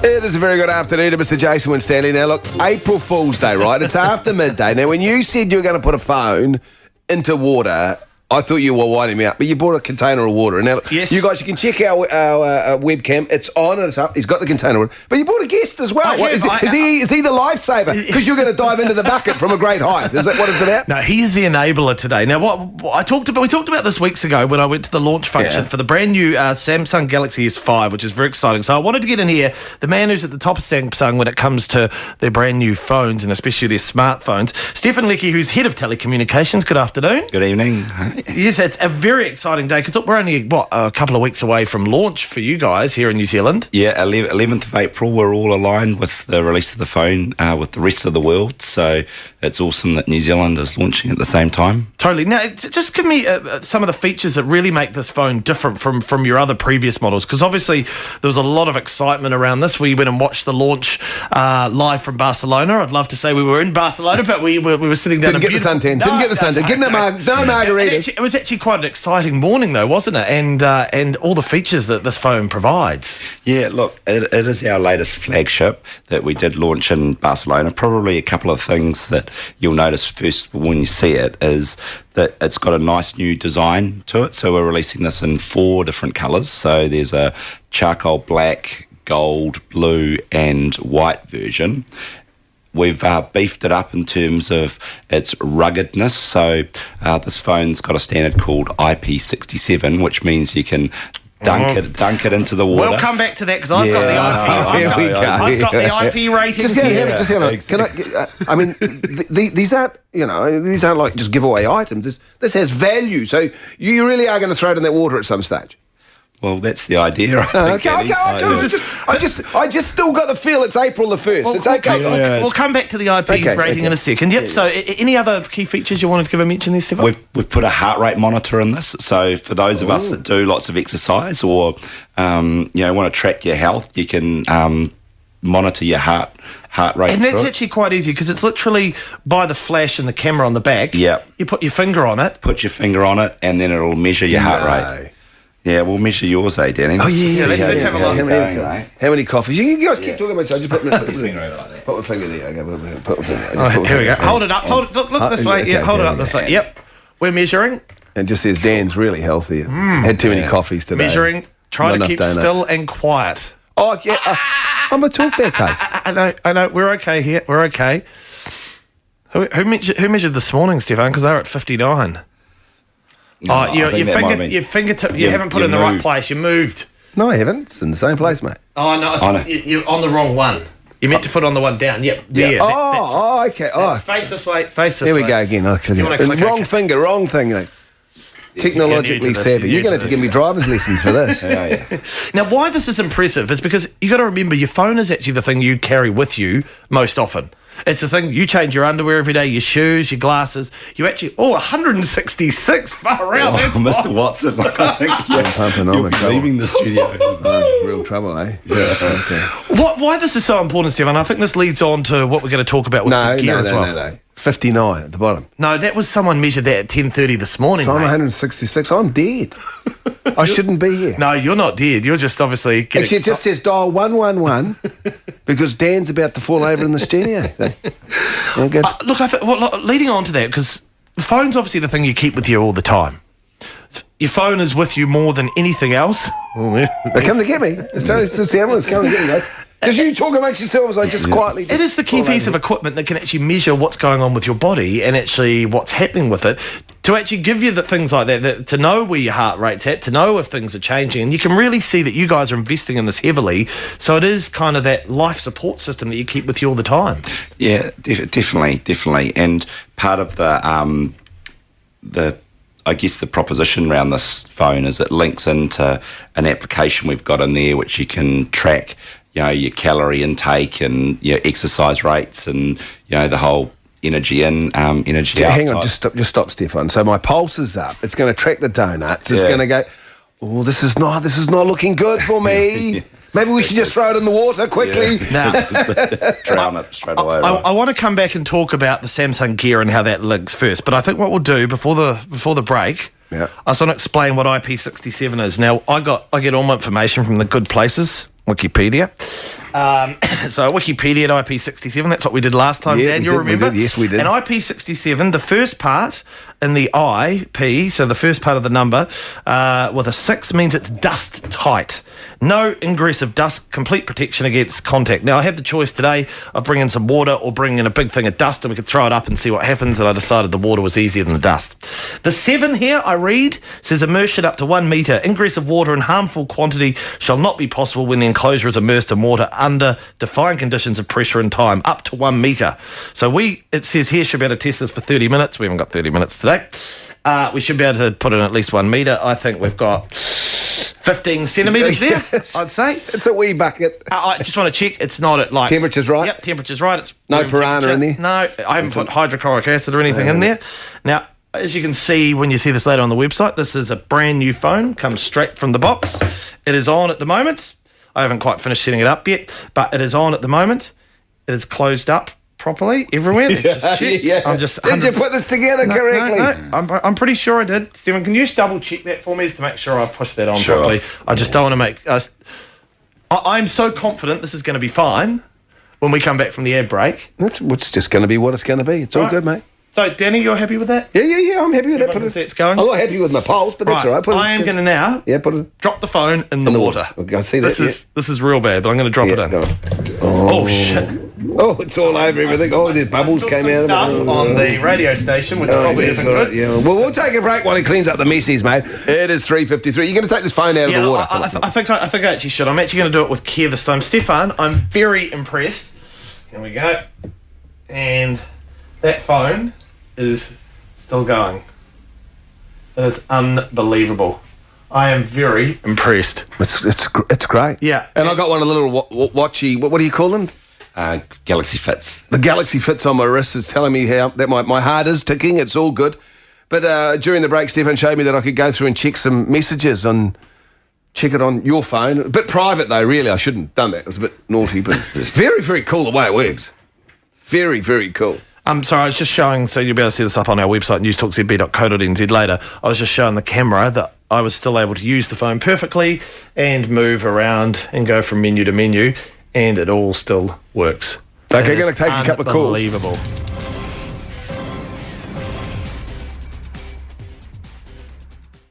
It is a very good afternoon to Mr. Jason Winstanley. Now, look, April Fool's Day, right? It's after midday. Now, when you said you were going to put a phone into water, I thought you were winding me up, but you bought a container of water. Now, yes. You guys, you can check our webcam. It's on and it's up. He's got the container of water. But you bought a guest as well. Is he the lifesaver? Because you're going to dive into the bucket from a great height. Is that what it's about? No, he is the enabler today. Now, we talked about this weeks ago when I went to the launch function for the brand new Samsung Galaxy S5, which is very exciting. So I wanted to get in here, the man who's at the top of Samsung when it comes to their brand new phones and especially their smartphones, Stefan Lecchi, who's head of telecommunications. Good afternoon. Good evening. Yes, it's a very exciting day because we're only, a couple of weeks away from launch for you guys here in New Zealand. Yeah, 11th of April, we're all aligned with the release of the phone with the rest of the world. So it's awesome that New Zealand is launching at the same time. Totally. Now, just give me some of the features that really make this phone different from your other previous models, because obviously there was a lot of excitement around this. We went and watched the launch live from Barcelona. I'd love to say we were in Barcelona, but we were sitting down. Didn't get the suntan. Didn't get the suntan. Getting no margaritas. It was actually quite an exciting morning, though, wasn't it? And all the features that this phone provides. Yeah, look, it is our latest flagship that we did launch in Barcelona. Probably a couple of things that you'll notice first when you see it is that it's got a nice new design to it. So we're releasing this in 4 different colours. So there's a charcoal black, gold, blue and white version. We've beefed it up in terms of its ruggedness. So this phone's got a standard called IP67, which means you can dunk it into the water. We'll come back to that because I've got the IP. I've got the IP rating. I mean, these aren't like just giveaway items. This has value. So you really are going to throw it in that water at some stage. Well, that's the idea. I just still got the feel it's April the 1st. Well, it's okay. We'll come back to the IP rating in a second. Yep. So, any other key features you wanted to give a mention there, Stefan? We've put a heart rate monitor in this. So, for those of us that do lots of exercise or want to track your health, you can monitor your heart rate. And that's actually quite easy because it's literally by the flash and the camera on the back. Yeah. You put your finger on it. And then it'll measure your heart rate. Yeah, we'll measure yours, Danny? Oh, yeah. Let's have a look. How many coffees? You guys keep talking about it, so I just put my finger over like that. Put my finger there. Okay, put my finger. Here we go. Hold it up. Look this way. Yeah, hold it up this way. Yep. We're measuring. And just says, Dan's really healthy. Had too many coffees today. Measuring. Try to keep still and quiet. Oh, yeah. I'm a talkback host. I know. We're okay here. We're okay. Who measured this morning, Stefan? Because they were at 59. No, your fingertip, you haven't put it in the right place. You moved. No, I haven't. It's in the same place, mate. Oh, no. You're on the wrong one. You meant to put on the one down. Yep. There. Yeah. Okay. Face this way. Face this way. Here we go again. Wrong finger, wrong thing. Technologically savvy. You're going to have to give me driver's lessons for this. Now, why this is impressive is because you got to remember your phone is actually the thing you carry with you most often. It's the thing, you change your underwear every day, your shoes, your glasses. You actually, 166, far out. Mr. Watson, I think you're leaving the studio. Real trouble, eh? Yeah. Okay. Why this is so important, Stefan, I think this leads on to what we're going to talk about with the gear as well. No. 59 at the bottom. No, that was someone measured that at 10:30 this morning. So I'm 166. I'm dead. I shouldn't be here. No, you're not dead. You're just obviously getting... Actually, it just says dial 111 because Dan's about to fall over in the studio. Leading on to that, because the phone's obviously the thing you keep with you all the time. Your phone is with you more than anything else. They come to get me. It's the ambulance coming to get me, guys. Because you talk amongst yourselves, I just quietly... It is the key piece of equipment that can actually measure what's going on with your body and actually what's happening with it, to actually give you the things like that, to know where your heart rate's at, to know if things are changing. And you can really see that you guys are investing in this heavily. So it is kind of that life support system that you keep with you all the time. Yeah, definitely. And part of the proposition around this phone is it links into an application we've got in there which you can track your calorie intake and your exercise rates and the whole energy in, energy out. Hang on, just stop, Stefan. So my pulse is up. It's going to track the donuts. It's going to go, this is not looking good for me. Maybe we should just throw it in the water quickly. Now, drown it straight away. I want to come back and talk about the Samsung Gear and how that links first. But I think what we'll do before the break, I just want to explain what IP67 is. Now, I get all my information from the good places, Wikipedia. So Wikipedia at IP67, that's what we did last time, Yeah, Dan, we you'll did, we remember? did, yes, we did. And IP67, the first part in the IP, so the first part of the number, with a 6 means it's dust tight. No ingress of dust, complete protection against contact. Now, I had the choice today of bringing some water or bringing in a big thing of dust, and we could throw it up and see what happens, and I decided the water was easier than the dust. The 7 here, I read, says immersion up to 1 metre. Ingress of water in harmful quantity shall not be possible when the enclosure is immersed in water under defined conditions of pressure and time, up to 1 metre. So it says here, should be able to test this for 30 minutes. We haven't got 30 minutes today. We should be able to put in at least 1 metre. I think we've got 15 centimetres there, Yes. I'd say. It's a wee bucket. I just want to check it's not at like... Temperature's right? Yep, temperature's right. It's No room piranha in temperature. there? No, I haven't put hydrochloric acid or anything in there. Now, as you can see when you see this later on the website, this is a brand new phone, comes straight from the box. It is on at the moment. I haven't quite finished setting it up yet, but it is on at the moment. It is closed up properly everywhere. Let's just check. Yeah. I'm just Did you put this together correctly? No, I'm pretty sure I did. Stephen, can you just double check that for me just to make sure I pushed that on Sure. properly? I just don't want to make... I'm so confident this is going to be fine when we come back from the ad break. It's just going to be what it's going to be. It's all Right. good, mate. So, Danny, you're happy with that? Yeah, I'm happy with that. Everyone can see it's going? I'm not happy with my pulse, but that's all right. I am going to now Yeah, put it drop the phone in the water. Okay, I see that. This is real bad, but I'm going to drop it in. Go on. Oh, shit. Oh, it's all over everything. Oh, the bubbles I came spilled out some of stuff on the radio station, which Oh, probably yes, isn't all right, good. yeah. Well, we'll take a break while he cleans up the messes, mate. It is 3:53. You're going to take this phone out of the water. I think I actually should. I'm actually going to do it with care this time. Stefan, I'm very impressed. Here we go. And that phone is still going. It is unbelievable. I am very impressed. It's great. Yeah. And I got one of the little watchy. What do you call them? Galaxy Fits. The Galaxy Fits on my wrist. It's telling me how that my heart is ticking. It's all good. But during the break, Stefan showed me that I could go through and check some messages check it on your phone. A bit private though, really. I shouldn't have done that. It was a bit naughty, but very, very cool the way it works. Very, very cool. I'm sorry, I was just showing, so you'll be able to see this up on our website, newstalkzb.co.nz later. I was just showing the camera that I was still able to use the phone perfectly and move around and go from menu to menu, and it all still works. Okay, going to take a couple of calls. Unbelievable.